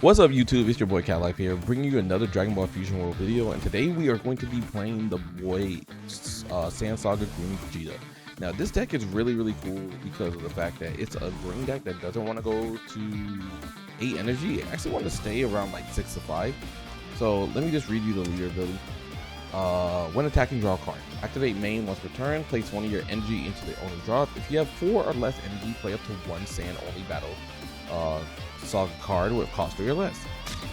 What's up YouTube, it's your boy Cat Life here, bringing you another Dragon Ball Fusion World video, and today we are going to be playing the boy Saiyan Saga Green Vegeta. Now this deck is really cool because of the fact that it's a green deck that doesn't want to go to 8 energy. It actually wants to stay around like 6 to 5. So let me just read you the leader ability. When attacking, draw a card. Activate main once per turn, place one of your energy into the owner's drop. If you have 4 or less energy, play up to 1 Saiyan only battle Saga card with cost 3 or less.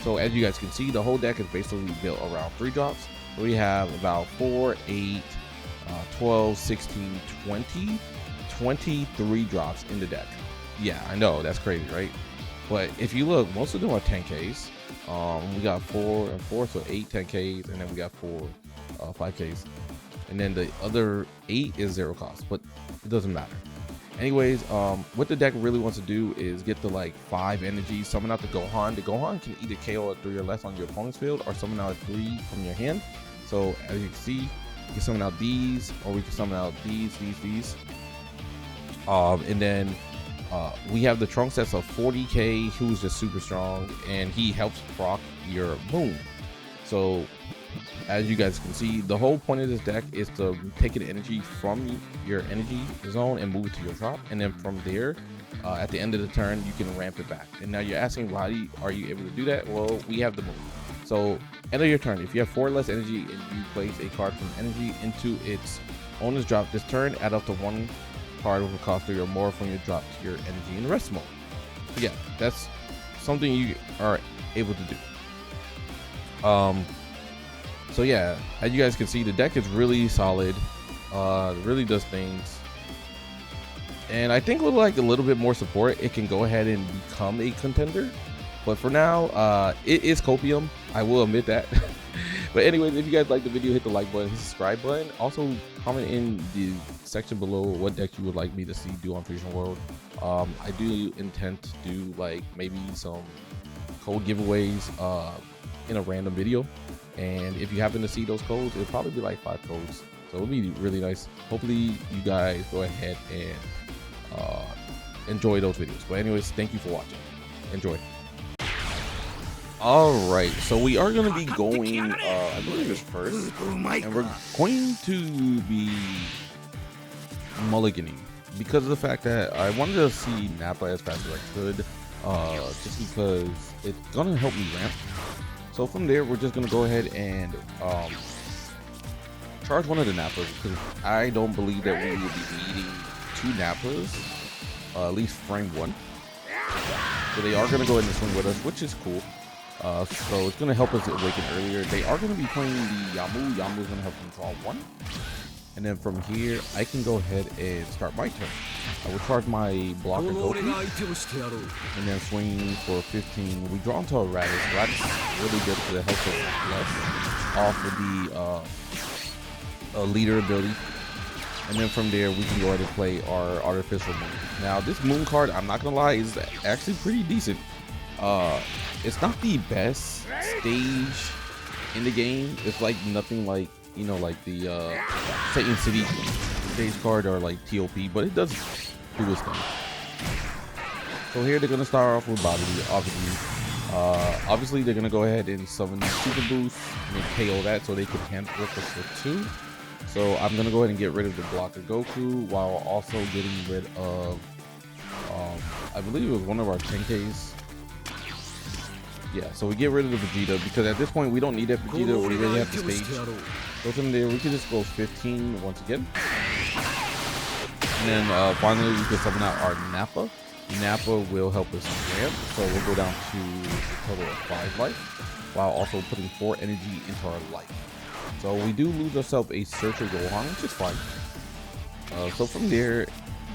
So as you guys can see, the whole deck is basically built around 3 drops. We have about 4, 8, 12, 16, 20, 23 drops in the deck. Yeah, I know, that's crazy, right? But if you look, most of them are 10Ks. We got 4 and 4, so 8 10Ks, and then we got 4 5Ks. And then the other 8 is 0 cost, but it doesn't matter. Anyways, what the deck really wants to do is get the like 5 energy, summon out the Gohan. The Gohan can either KO at 3 or less on your opponent's field, or summon out 3 from your hand. So as you can see, you can summon out these, or we can summon out these. And then we have the Trunks that's a 40k, who's just super strong, and he helps proc your boom. So as you guys can see, the whole point of this deck is to take an energy from your energy zone and move it to your drop, and then from there at the end of the turn you can ramp it back. And now you're asking, why are you able to do that? Well, we have the move. So end of your turn, if you have 4 or less energy and you place a card from energy into its owner's drop this turn, add up to 1 card with a cost 3 or more from your drop to your energy in the rest mode. So yeah, that's something you are able to do. So yeah, as you guys can see, the deck is really solid. Really does things, and I think with like a little bit more support, it can go ahead and become a contender. But for now, it is copium, I will admit that. But anyways, if you guys like the video, hit the like button, hit the subscribe button. Also comment in the section below what deck you would like me to see do on Fusion World. I do intend to do like maybe some code giveaways in a random video, and if you happen to see those codes, it'll probably be like 5 codes, so it'll be really nice. Hopefully you guys go ahead and enjoy those videos. But anyways, thank you for watching. Enjoy. All right, so we are going to be going I believe it's first, and we're going to be mulliganing because of the fact that I wanted to see Nappa as fast as I could, just because it's gonna help me ramp. So from there, we're just gonna go ahead and charge one of the Nappas, because I don't believe that we will be needing 2 Nappas, at least frame 1. So they are gonna go ahead and swing with us, which is cool. So it's gonna help us awaken earlier. They are gonna be playing the Yamu. Yamu is gonna help them draw 1. And then from here, I can go ahead and start my turn. I will charge my blocker Goku, and then swing for 15. We draw into a Raditz. Raditz is really good because it helps us less off of the leader ability. And then from there, we can go ahead and play our artificial moon. Now, this moon card, I'm not gonna lie, is actually pretty decent. It's not the best stage in the game. It's like nothing like, you know, like the Sayian City stage card or like TOP, but it does do its thing. So here they're gonna start off with obviously. Obviously they're gonna go ahead and summon Super Boost and then KO that, so they can hand flip us for 2. So I'm gonna go ahead and get rid of the blocker Goku, while also getting rid of I believe it was one of our 10Ks. Yeah, so we get rid of the Vegeta because at this point we don't need that Vegeta. We really have to stage. So from there, we can just go 15 once again. And then finally, we can summon out our Nappa. Nappa will help us ramp, so we'll go down to a total of 5 life, while also putting 4 energy into our life. So we do lose ourselves a Searcher Gohan, which is fine. So from there,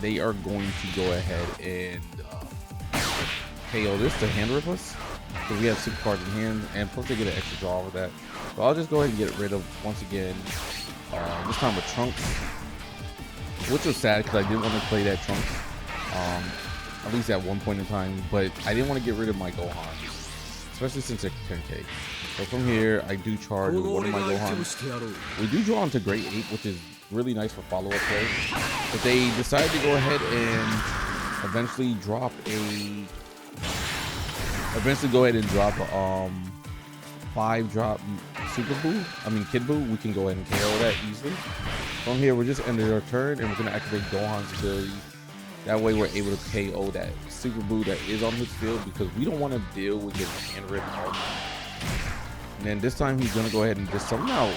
they are going to go ahead and KO this to hand rip us. So we have 6 cards in hand, and plus they get an extra draw with that. So I'll just go ahead and get rid of, once again, this time with Trunks, which was sad because I did want to play that Trunks, at least at one point in time, but I didn't want to get rid of my Gohans, especially since they're 10K. So from here, I do charge with one of my Gohans. We do draw into Great 8, which is really nice for follow-up play. But they decided to go ahead and eventually drop a eventually go ahead and drop 5 drop Super Boo. I mean Kid Boo. We can go ahead and KO that easily. From here, we're just ending our turn, and we're gonna activate Gohan's ability. That way, we're able to KO that Super Boo that is on his field because we don't want to deal with his hand rip. And then this time, he's gonna go ahead and just somehow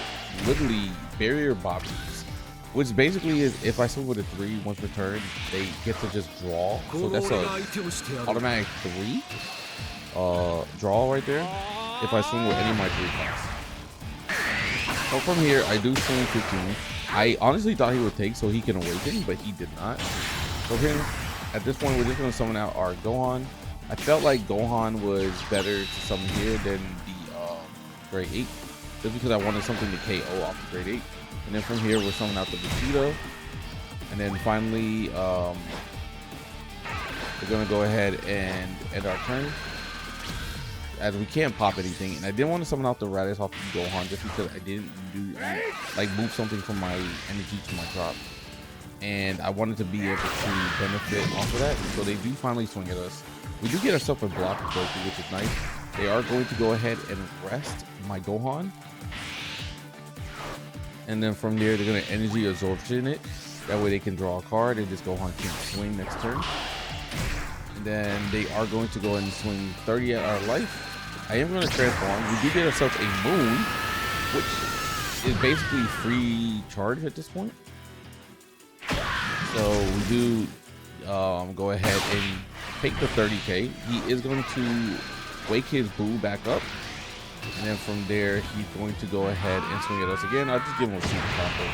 literally barrier bobbies, which basically is if I swing with a 3 once per turn, they get to just draw. So that's a automatic 3 draw right there if I swing with any of my 3 cards. So from here, I do swing 15. I honestly thought he would take so he can awaken, but he did not. So here, at this point, we're just gonna summon out our Gohan. I felt like Gohan was better to summon here than the grade 8, just because I wanted something to KO off the grade 8. And then from here, we're summoning out the Vegeta. And then finally, we're gonna go ahead and end our turn, as we can't pop anything. And I didn't want to summon out the Raditz off of Gohan just because I didn't do like move something from my energy to my drop, and I wanted to be able to benefit off of that. So they do finally swing at us. We do get ourselves a block of Goku, which is nice. They are going to go ahead and rest my Gohan, and then from there they're going to energy absorption it. That way they can draw a card and this Gohan can swing next turn. And then they are going to go ahead and swing 30 at our life. I am going to transform. We do get ourselves a moon, which is basically free charge at this point. So we do go ahead and take the 30k. He is going to wake his Boo back up. And then from there, he's going to go ahead and swing at us again. I'll just give him a super combo.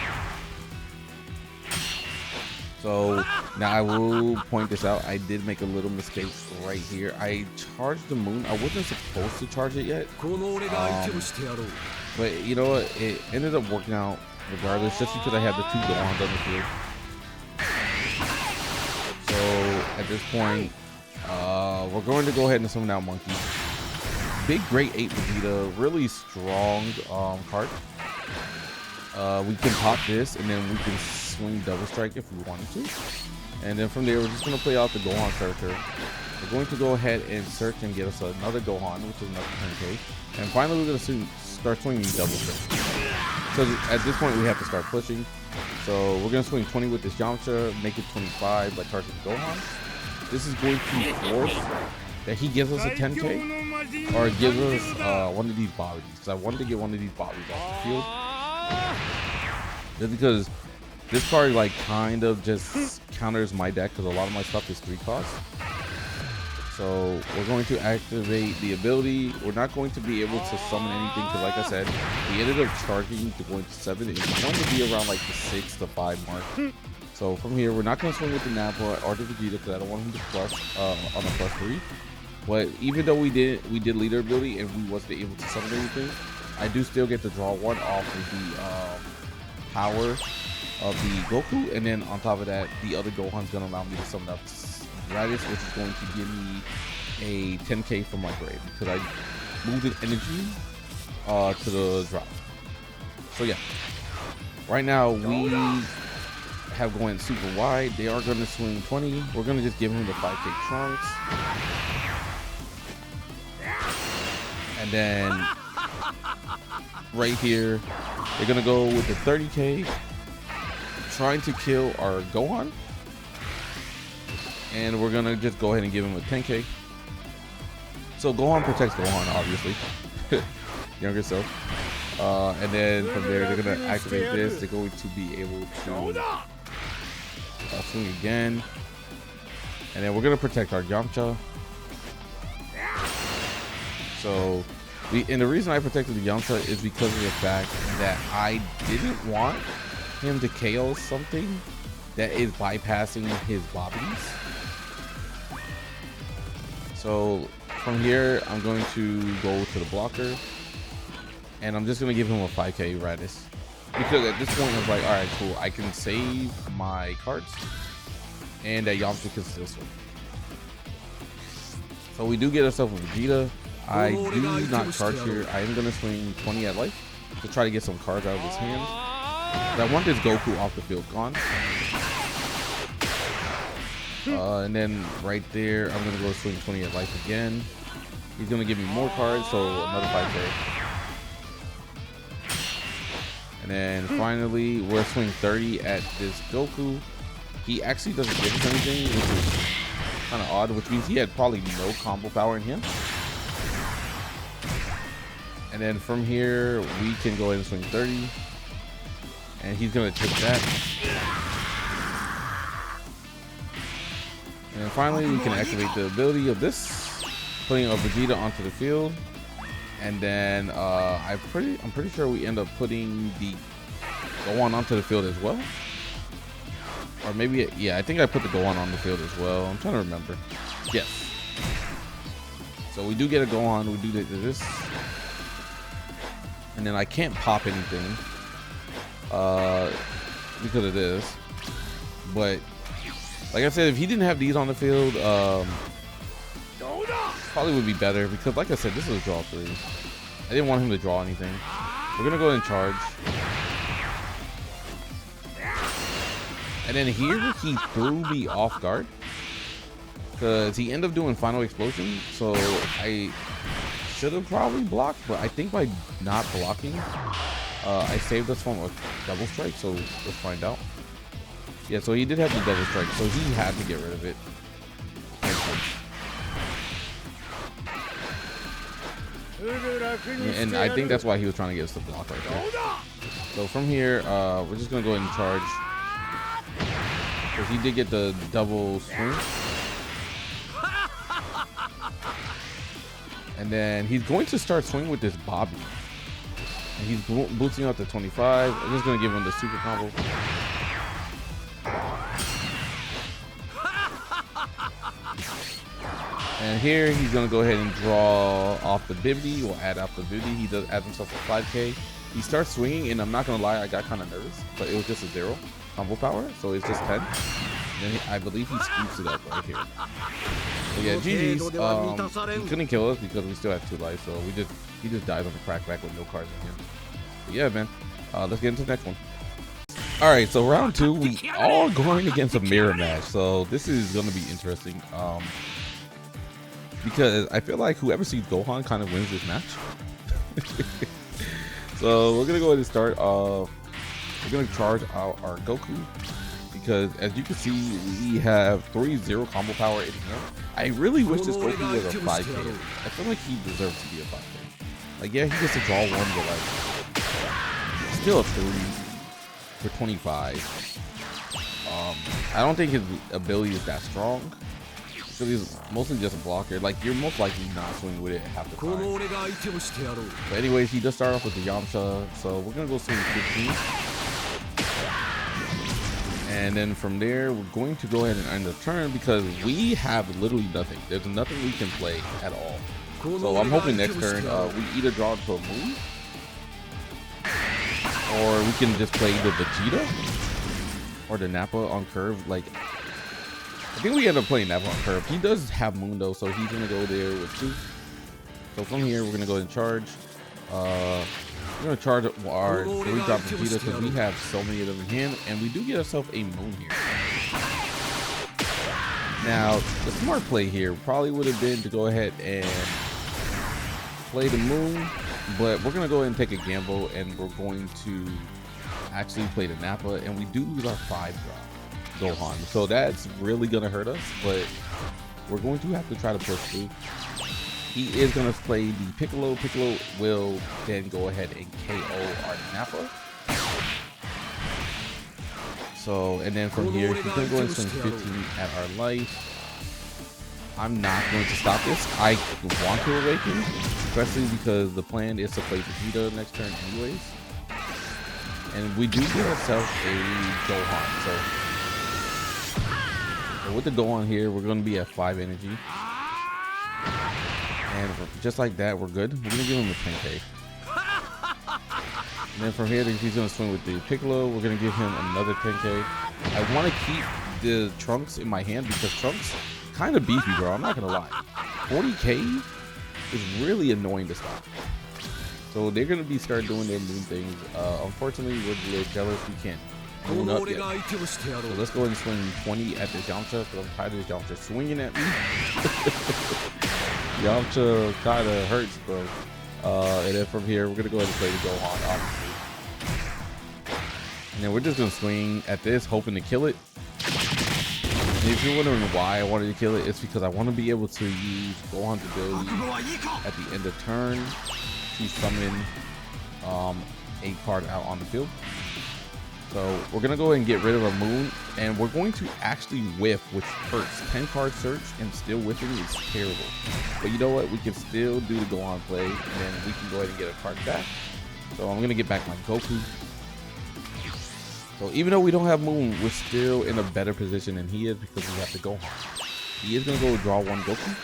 So now I will point this out. I did make a little mistake right here. I charged the moon. I wasn't supposed to charge it yet. But you know what? It ended up working out regardless, just because I had the 2 Gohans on the field. So at this point, we're going to go ahead and summon out Monkey. Big grade 8 Vegeta, really strong card. We can pop this, and then we can swing double strike if we wanted to. And then from there, we're just going to play out the Gohan character. We're going to go ahead and search and get us another Gohan, which is another 10k. And finally, we're going to start swinging double strike. So at this point, we have to start pushing. So we're going to swing 20 with this Yamcha, make it 25 by targeting Gohan. This is going to force that he gives us a 10k or gives us one of these bodies, because I wanted to get one of these bodies off the field. Just because this card like kind of just counters my deck, because a lot of my stuff is 3 costs. So we're going to activate the ability. We're not going to be able to summon anything because, like I said, we ended up charging to going to 7. It's going to be around like the 6 to 5 mark. So from here, we're not going to swing with the Nappa or the Vegeta because I don't want him to plus on a +3. But even though we did leader ability and we wasn't able to summon anything, I do still get to draw 1 off of the power of the Goku, and then on top of that, the other Gohan's gonna allow me to summon up Raditz, which is going to give me a 10k from my grade because I moved an energy to the drop. So yeah, right now we have going super wide. They are going to swing 20. We're going to just give him the 5k Trunks, and then right here they're going to go with the 30k, trying to kill our Gohan, and we're going to just go ahead and give him a 10k. So Gohan protects Gohan, obviously. Younger self. And then from there, they're going to activate this. They're going to be able to swing again. And then we're going to protect our Yamcha. So, and the reason I protected the Yamcha is because of the fact that I didn't want him to KO something that is bypassing his bobbies. So from here, I'm going to go to the blocker, and I'm just going to give him a 5k Raditz, because at this point I was like, all right, cool, I can save my cards and that Yamcha can still swing. So we do get ourselves a Vegeta. I do not charge here. I am going to swing 20 at life to try to get some cards out of his hand. But I want this Goku off the field gone. And then right there, I'm going to go swing 20 at life again. He's gonna give me more cards, so another 5K. And then finally, we're swing 30 at this Goku. He actually doesn't give us anything, which is kind of odd, which means he had probably no combo power in him. And then from here, we can go ahead and swing 30. And he's gonna take that. And then finally, we can activate the ability of this, putting a Vegeta onto the field. And then I'm pretty sure we end up putting the Gohan onto the field as well. Or maybe, yeah, I think I put the Gohan on the field as well. I'm trying to remember. Yes. So we do get a Gohan. We do this. And then I can't pop anything because of this. But like I said, if he didn't have these on the field, probably would be better, because like I said, this is a draw 3. I didn't want him to draw anything. We're gonna go ahead and charge. And then here he threw me off guard because he ended up doing final explosion. So I should have probably blocked, but I think by not blocking, I saved us from a double strike. So let's find out. Yeah, so he did have the double strike, so he had to get rid of it. And I think that's why he was trying to get us to block right there. So from here, we're just gonna go ahead and charge, because he did get the double swing. And then he's going to start swinging with this Bobby. And he's boosting out to 25. I'm just gonna give him the super combo. And here he's gonna go ahead and draw off the Bibbidi. We'll add off the Bibbidi. He does add himself a 5K. He starts swinging, and I'm not gonna lie, I got kind of nervous, but it was just a 0 combo power, so it's just 10. And then I believe he scoops it up right here. So yeah, GG's. He couldn't kill us because we still have 2 lives, so he just dies on the crackback with no cards in him. But yeah, man. Let's get into the next one. All right, so round 2, we all going against a mirror match, so this is gonna be interesting. Because I feel like whoever sees Gohan kind of wins this match. So we're gonna go ahead and start. We're gonna charge out our Goku, because as you can see, we have 3-0 combo power in him. I really wish this Goku was a 5K. I feel like he deserves to be a 5K. Like, yeah, he gets to draw 1, but like still a 3 for 25. I don't think his ability is that strong. So he's mostly just a blocker. Like, you're most likely not swinging with it half the time. But anyways, he does start off with the Yamcha, so we're gonna go swing 15. And then from there, we're going to go ahead and end the turn, because we have literally nothing. There's nothing we can play at all. So I'm hoping next turn we either draw into a move, or we can just play the Vegeta or the Nappa on curve. Like, I think we end up playing Nappa on curve. He does have Moon though, so he's gonna go there with 2. So from here, we're gonna go ahead and charge. We're gonna charge our 3-drop Vegeta, because we have so many of them in hand, and we do get ourselves a Moon here. Now, the smart play here probably would have been to go ahead and play the Moon, but we're gonna go ahead and take a gamble, and we're going to actually play the Nappa, and we do lose our 5-drop Gohan, so that's really gonna hurt us, but we're going to have to try to push through. He is gonna play the Piccolo. Piccolo will then go ahead and KO our Nappa. So, and then from here, he's gonna go and swing 15 at our life. I'm not going to stop this. I want to awaken, especially because the plan is to play Vegeta next turn anyways. And we do get ourselves a Gohan, so with the Gohan here, we're going to be at 5 energy. And just like that, we're good. We're going to give him a 10K. And then from here, he's going to swing with the Piccolo. We're going to give him another 10K. I want to keep the Trunks in my hand, because Trunks kind of beefy, bro. I'm not going to lie. 40K is really annoying to stop. So they're going to be start doing their moon things. Unfortunately, we're a little jealous. We can't moon up yet. So let's go ahead and swing 20 at this Yamcha, because I'm tired of this Yamcha swinging at me. Yamcha kind of hurts, bro. And then from here, we're gonna go ahead and play the Gohan, obviously. And then we're just gonna swing at this, hoping to kill it. And if you're wondering why I wanted to kill it, it's because I want to be able to use Gohan's ability at the end of turn to summon a card out on the field. So we're gonna go ahead and get rid of our moon, and we're going to actually whiff, which hurts. 10 card search and still whiffing is terrible. But you know what? We can still do the Gohan play, and then we can go ahead and get a card back. So I'm gonna get back my Goku. So even though we don't have moon, we're still in a better position than he is because we have the Gohan. He is gonna go draw one Goku,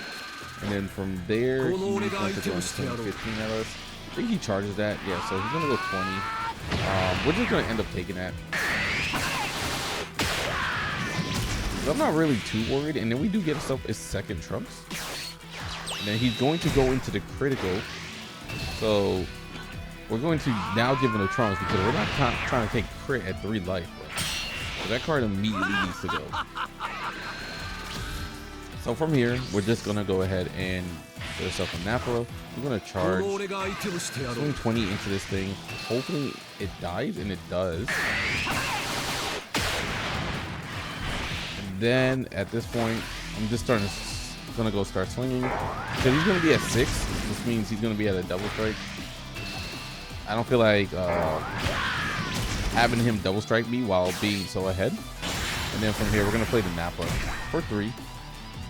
and then from there he's going to go 15 at us. I think he charges that. Yeah, so he's gonna go 20. We're just gonna end up taking that. I'm not really too worried, and then we do get ourselves a second Trunks. And then he's going to go into the critical. So we're going to now give him a Trunks because we're not trying to take crit at 3 life, bro. So that card immediately needs to go. So from here, we're just gonna go ahead and get ourselves a Nappa. We're gonna charge, swing 20 into this thing. Hopefully it dies, and it does. And then at this point, I'm just gonna go start swinging. So he's gonna be at 6, which means he's gonna be at a double strike. I don't feel like having him double strike me while being so ahead. And then from here, we're gonna play the Nappa for 3.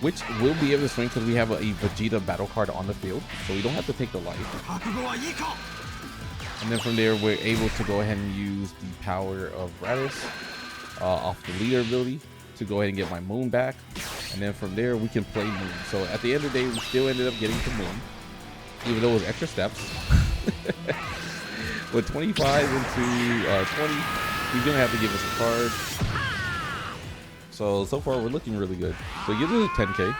Which we'll be able to swing because we have a Vegeta battle card on the field, so we don't have to take the life. And then from there, we're able to go ahead and use the power of Raditz off the leader ability to go ahead and get my moon back. And then from there, we can play moon. So at the end of the day, we still ended up getting to moon, even though it was extra steps. With 25 into 20, he's gonna have to give us a card. So far we're looking really good. So he gives us a 10k.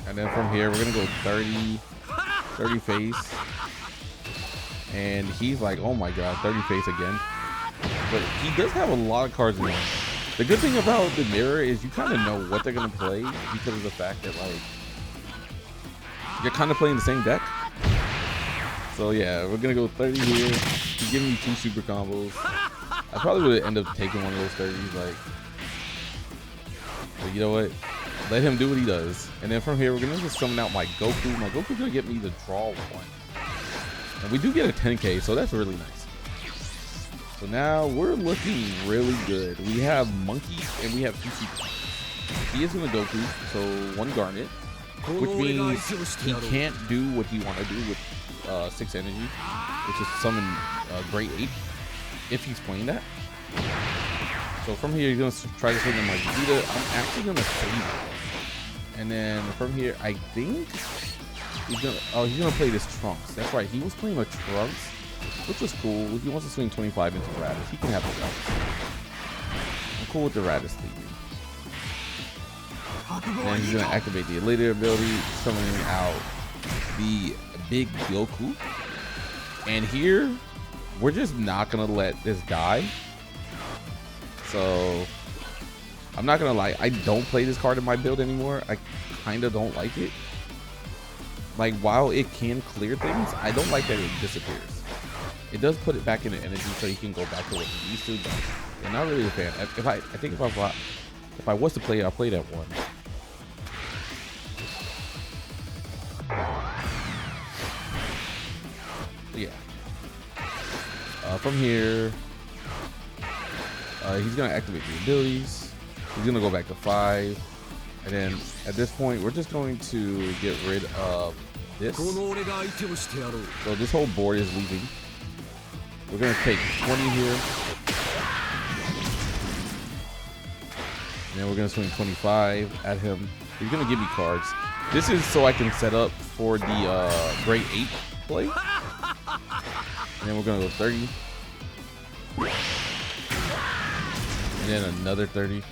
And then from here, we're gonna go 30 face. And he's like, oh my god, 30 face again. But he does have a lot of cards in him. The good thing about the mirror is you kind of know what they're gonna play because of the fact that like you're kind of playing the same deck. So yeah, we're gonna go 30 here. He's giving me 2 super combos. I probably would end up taking one of those 30s, like. But you know what? Let him do what he does. And then from here, we're gonna just summon out my Goku. My Goku's gonna get me to draw 1. And we do get a 10k, so that's really nice. So now we're looking really good. We have Monkey and we have 2 super. He is gonna Goku, so 1 Garnet, which means he can't do what he wanna do with 6 energy, which is summon Great 8 if he's playing that. So from here, he's gonna try to swing on my Vegeta. I'm actually gonna save it. And then from here, I think he's gonna play this Trunks. That's right, he was playing a Trunks, which was cool. He wants to swing 25 into Raditz. He can have the Trunks. I'm cool with the Raditz thinking. And then he's gonna activate the Elite ability, summoning out the big Goku. And here, we're just not gonna let this die. So I'm not gonna lie, I don't play this card in my build anymore. I kind of don't like it. Like, while it can clear things, I don't like that it disappears. It does put it back into energy so you can go back to what you used to, but I'm not really a fan. If I was to play it, I'll play that 1. So yeah. From here, he's gonna activate the abilities. He's gonna go back to 5, and then at this point, we're just going to get rid of this. So this whole board is leaving. We're gonna take 20 here, and then we're gonna swing 25 at him. He's gonna give me cards. This is so I can set up for the Great 8 play, and then we're gonna go 30. And then another 30.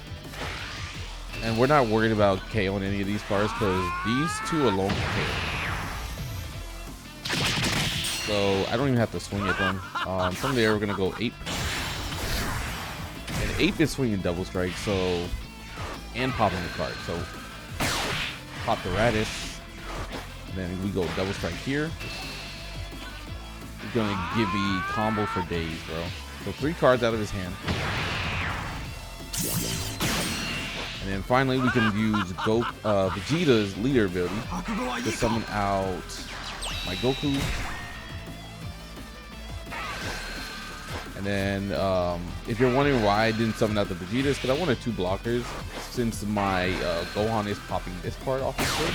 And we're not worried about KO on any of these cards because these 2 alone can KO. So I don't even have to swing at them. From there, we're gonna go 8. And 8 is swinging double strike, so, and popping the card. So pop the Raditz. And then we go double strike here. He's gonna give me combo for days, bro. So 3 cards out of his hand. And then finally we can use Vegeta's leader ability to summon out my Goku. And then if you're wondering why I didn't summon out the Vegetas, because I wanted 2 blockers since my Gohan is popping this card off his field.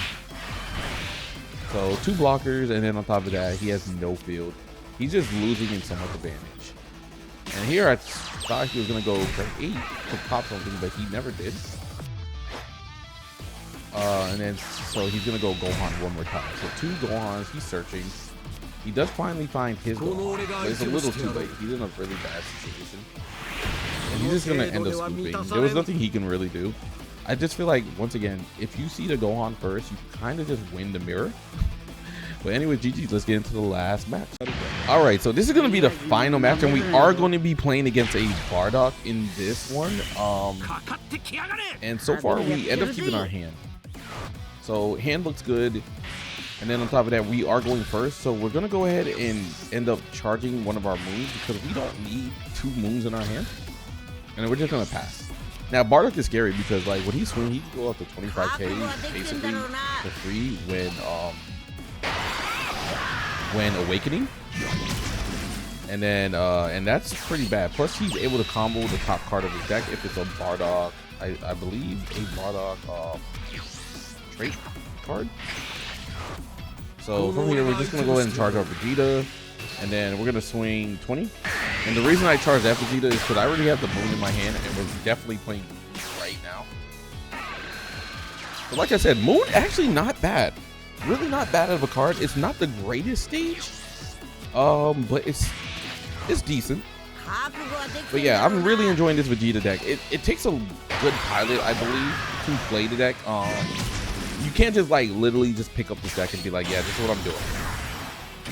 So 2 blockers, and then on top of that, he has no field. He's just losing in so much advantage. And here I thought he was gonna go for 8 to pop something, but he never did. And then so he's gonna go Gohan one more time. So 2 Gohans, he's searching. He does finally find his Gohan, but it's a little too late. He's in a really bad situation. And he's just gonna end up scooping. There was nothing he can really do. I just feel like, once again, if you see the Gohan first, you kind of just win the mirror. But anyway, GG, let's get into the last match. All right, so this is going to be the final match, and we are going to be playing against a Bardock in this one. And so far, we end up keeping our hand. So hand looks good. And then on top of that, we are going first. So we're going to go ahead and end up charging one of our moves because we don't need 2 moves in our hand. And then we're just going to pass. Now, Bardock is scary because, like, when he swings, he can go up to 25k basically for free when awakening. And then and that's pretty bad. Plus, he's able to combo the top card of his deck if it's a Bardock, I believe a Bardock trait card. So from here, we're just gonna go ahead and charge our Vegeta, and then we're gonna swing 20. And the reason I charge that Vegeta is because I already have the moon in my hand, and we're definitely playing right now. But like I said, Moon actually not bad. Really not bad of a card. It's not the greatest stage, but it's decent. But yeah, I'm really enjoying this Vegeta deck. It takes a good pilot, I believe, to play the deck. You can't just like literally just pick up this deck and be like, yeah, this is what I'm doing.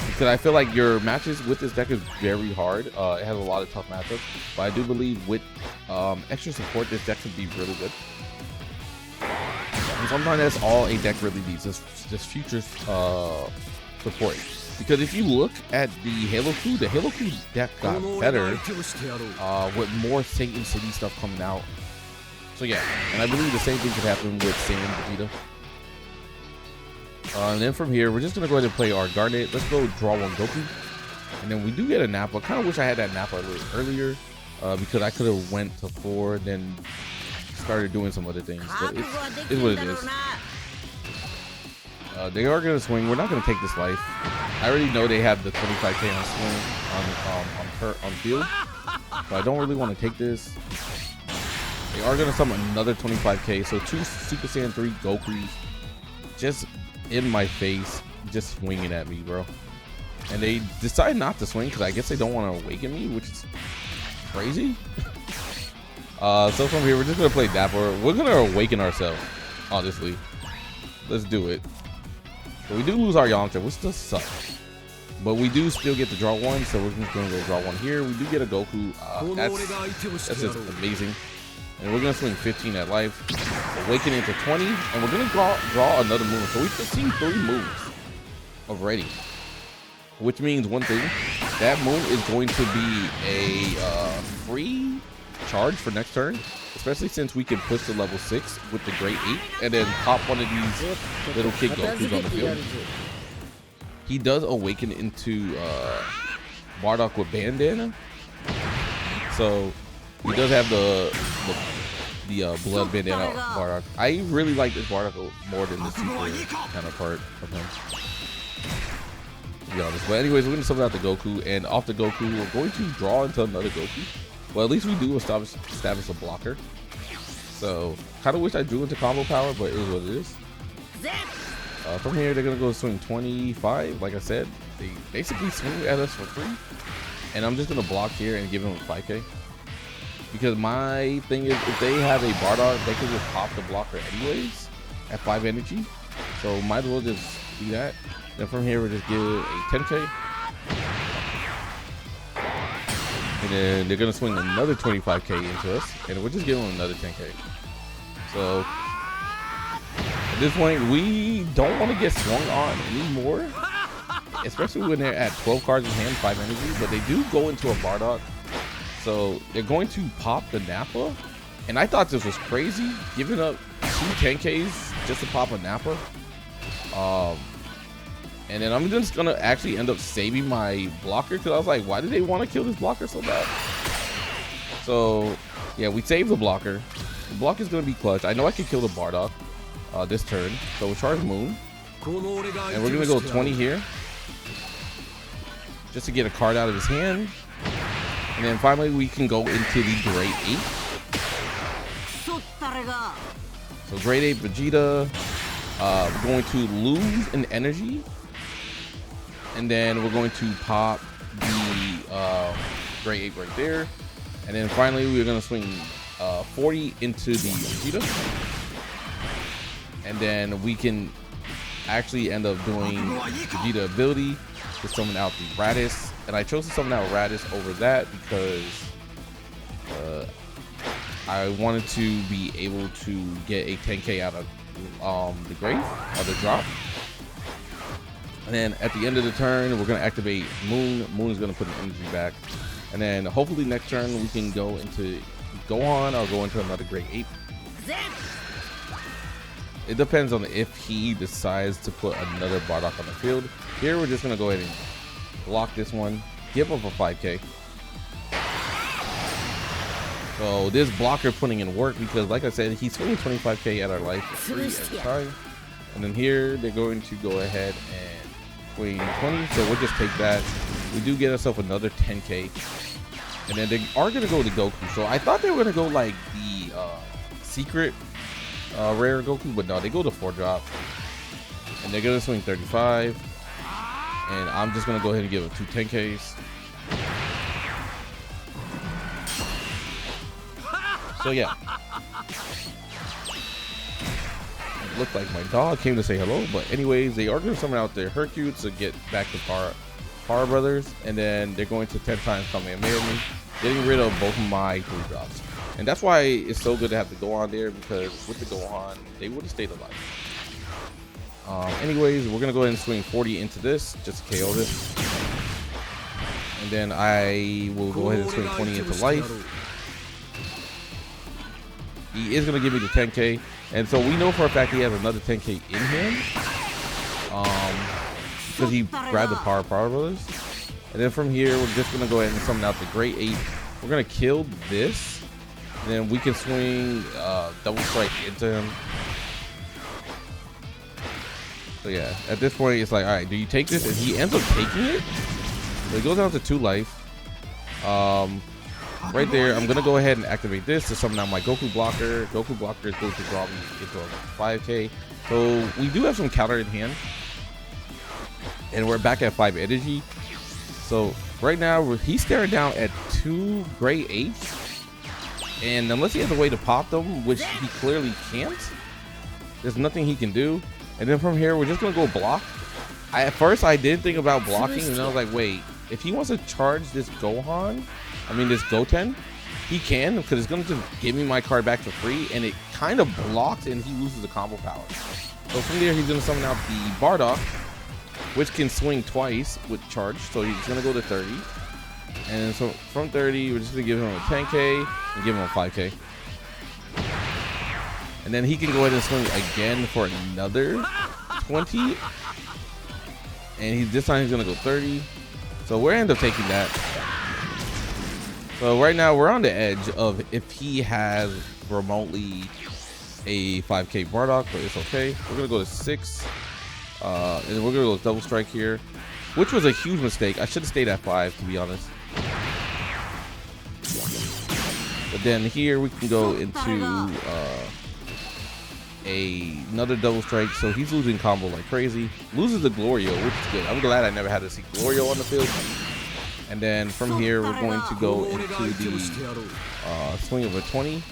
Because I feel like your matches with this deck is very hard. It has a lot of tough matchups, but I do believe with extra support, this deck could be really good. And sometimes that's all a deck really needs, just future support. Because if you look at the Halo 2 deck got better with more Satan City stuff coming out. So yeah, and I believe the same thing could happen with Sayian Vegeta. And then from here, we're just gonna go ahead and play our Garnet. Let's go draw 1 Goku, and then we do get a Nappa. Kind of wish I had that Nappa a little earlier, because I could have went to 4, then started doing some other things. But it's what it is. They are gonna swing. We're not gonna take this life. I already know they have the 25k on swing on field, but I don't really want to take this. They are gonna summon another 25k, so 2 Super Saiyan 3 Gokus just in my face, just swinging at me, bro. And they decide not to swing because I guess they don't want to awaken me, which is crazy. So from here, we're just gonna play Dapper. We're gonna awaken ourselves, honestly. Let's do it. But we do lose our Yamcha, which does suck. But we do still get to draw 1, so we're just gonna go draw 1 here. We do get a Goku. That's just amazing. And we're gonna swing 15 at life, awaken into 20, and we're gonna draw another move. So we've just seen 3 moves already, which means one thing: that moon is going to be a free charge for next turn, especially since we can push to level 6 with the Great 8, and then pop one of these little kid Gokus on the field. He does awaken into Bardock with Bandana, so he does have the blood bandana Bardock. I really like this Bardock more than the super counterpart of him, to be honest. But anyways, we're gonna summon out the Goku, and off the Goku, we're going to draw into another Goku. Well, at least we do establish a blocker. So kind of wish I drew into combo power, but it is what it is. From here, they're gonna go swing 25. Like I said, they basically swing at us for free, and I'm just gonna block here and give them a 5k. Because my thing is, if they have a Bardock, they can just pop the blocker anyways at 5 energy. So might as well just do that. Then from here, we'll just give a 10k. And then they're going to swing another 25k into us. And we'll just give them another 10k. So At this point, we don't want to get swung on anymore, especially when they're at 12 cards in hand, 5 energy, but they do go into a Bardock. So they're going to pop the Nappa. And I thought this was crazy, giving up 2 10Ks just to pop a Nappa. And then I'm just gonna actually end up saving my blocker, because I was like, why do they want to kill this blocker so bad? So yeah, we save the blocker. The block is gonna be clutch. I know I can kill the Bardock this turn. So we charge Moon. And we're gonna go 20 here, just to get a card out of his hand. And then finally we can go into the grade 8. So grade 8 Vegeta, we're going to lose an energy, and then we're going to pop the grade 8 right there, and then finally we're going to swing 40 into the Vegeta, and then we can actually end up doing Vegeta ability to summon out the Raditz, and I chose to summon out Raditz over that because I wanted to be able to get a 10K out of the grave, or the drop. And then at the end of the turn, we're going to activate Moon. Moon is going to put an energy back. And then hopefully next turn we can go into Gohan or go into another grade 8. It depends on if he decides to put another Bardock on the field. Here we're just going to go ahead and block this one, give up a 5K. So this blocker putting in work, because like I said, he's swinging 25K at our life for 3 at a time. And then here they're going to go ahead and swing 20, so we'll just take that. We do get ourselves another 10K. And then they are going to go to Goku. So I thought they were going to go like the secret rare Goku, but no, they go to 4-drop. And they're going to swing 35. And I'm just going to go ahead and give them 2 10Ks. So yeah, it looked like my dog came to say hello, but anyways, they are going to summon out their Hercule to get back to Power Brothers, and then they're going to 10 times Kamehameha me, getting rid of both of my 3-drops. And that's why it's so good to have the Gohan there, because with the Gohan, they would have stayed alive. Anyways, we're going to go ahead and swing 40 into this, just to KO this. And then I will go ahead and swing 20 into life. He is going to give me the 10K, and so we know for a fact he has another 10K in him, because he grabbed the Power Brothers. And then from here, we're just going to go ahead and summon out the Great 8. We're going to kill this, and then we can swing Double Strike into him. So yeah, at this point, it's like, all right, do you take this? And he ends up taking it. So it goes down to 2 life. Right there, I'm going to go ahead and activate this to summon out my Goku blocker. Goku blocker is going to draw me into a 5K. So we do have some counter in hand. And we're back at 5 energy. So right now, he's staring down at 2 grade 8s. And unless he has a way to pop them, which he clearly can't, there's nothing he can do. And then from here, we're just going to go block. At first, I did think about blocking, and I was like, wait, if he wants to charge this Gohan, this Goten, he can, because it's going to just give me my card back for free, and it kind of blocks, and he loses the combo power. So from there, he's going to summon out the Bardock, which can swing twice with charge, so he's going to go to 30. And so from 30, we're just going to give him a 10K and give him a 5K. And then he can go ahead and swing again for another 20. And this time he's going to go 30. So we're end up taking that. So right now we're on the edge of if he has remotely a 5K Bardock, but it's okay. We're going to go to 6. And we're going to go Double Strike here, which was a huge mistake. I should have stayed at 5, to be honest. But then here we can go into another Double Strike. So he's losing combo like crazy. Loses the Glorio, which is good. I'm glad I never had to see Glorio on the field. And then from here, we're going to go into the swing of a 20.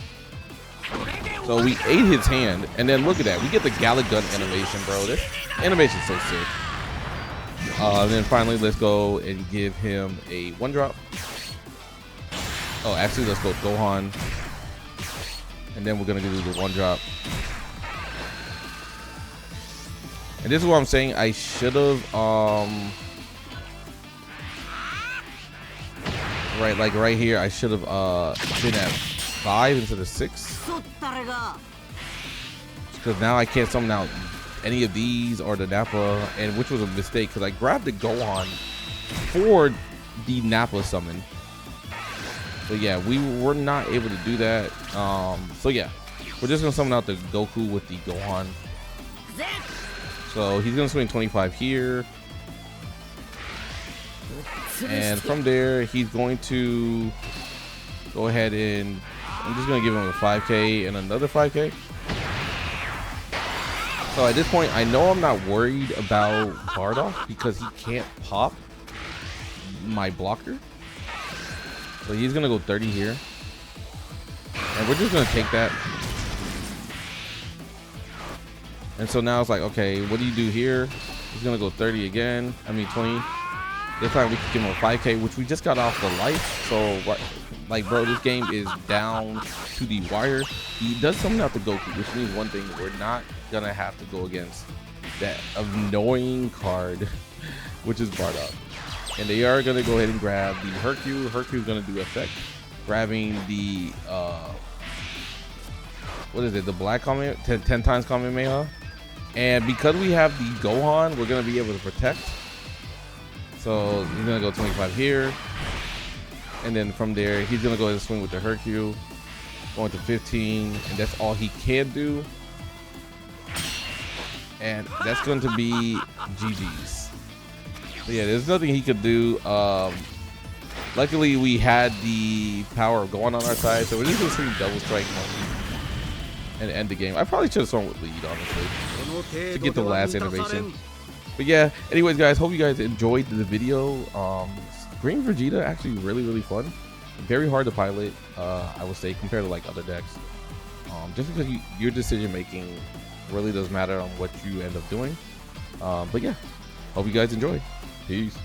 So we ate his hand, and then look at that. We get the Gallic Gun animation, bro. This animation is so sick. And then finally, let's go and give him a 1-drop. Oh, actually, let's go Gohan. And then we're going to do the 1-drop. And this is what I'm saying. I should have right here, I should have been at 5 instead of 6. Because now I can't summon out any of these or the Nappa, and which was a mistake because I grabbed the Gohan for the Nappa summon. So yeah, we were not able to do that. So yeah, we're just gonna summon out the Goku with the Gohan. So he's gonna swing 25 here, and from there he's going to go ahead and I'm just gonna give him a 5k and another 5k. So at this point, I know I'm not worried about Bardock because he can't pop my blocker. So he's gonna go 30 here, and we're just gonna take that. And so now it's like, okay, what do you do here? He's gonna go 30 again. I mean 20. This time we can give him a 5k, which we just got off the life. So like, bro, this game is down to the wire. He does something out the Goku, which means one thing: we're not gonna have to go against that annoying card, which is Bardock. And they are gonna go ahead and grab the Hercule. Hercule's gonna do effect, grabbing the what is it? The black comment 10 times Kamehameha. And because we have the Gohan, we're gonna be able to protect. So he's gonna go 25 here, and then from there he's gonna go ahead and swing with the Hercule, going to 15, and that's all he can do. And that's going to be GG's. So yeah, there's nothing he could do. Luckily we had the power of Gohan on our side, so we're just gonna swing double strike and end the game. I probably should have swung with lead, honestly, to get the last innovation. But yeah, anyways guys, hope you guys enjoyed the video. Green Vegeta actually really fun, very hard to pilot, I would say, compared to like other decks, just because your decision making really does matter on what you end up doing. But yeah, hope you guys enjoy. Peace.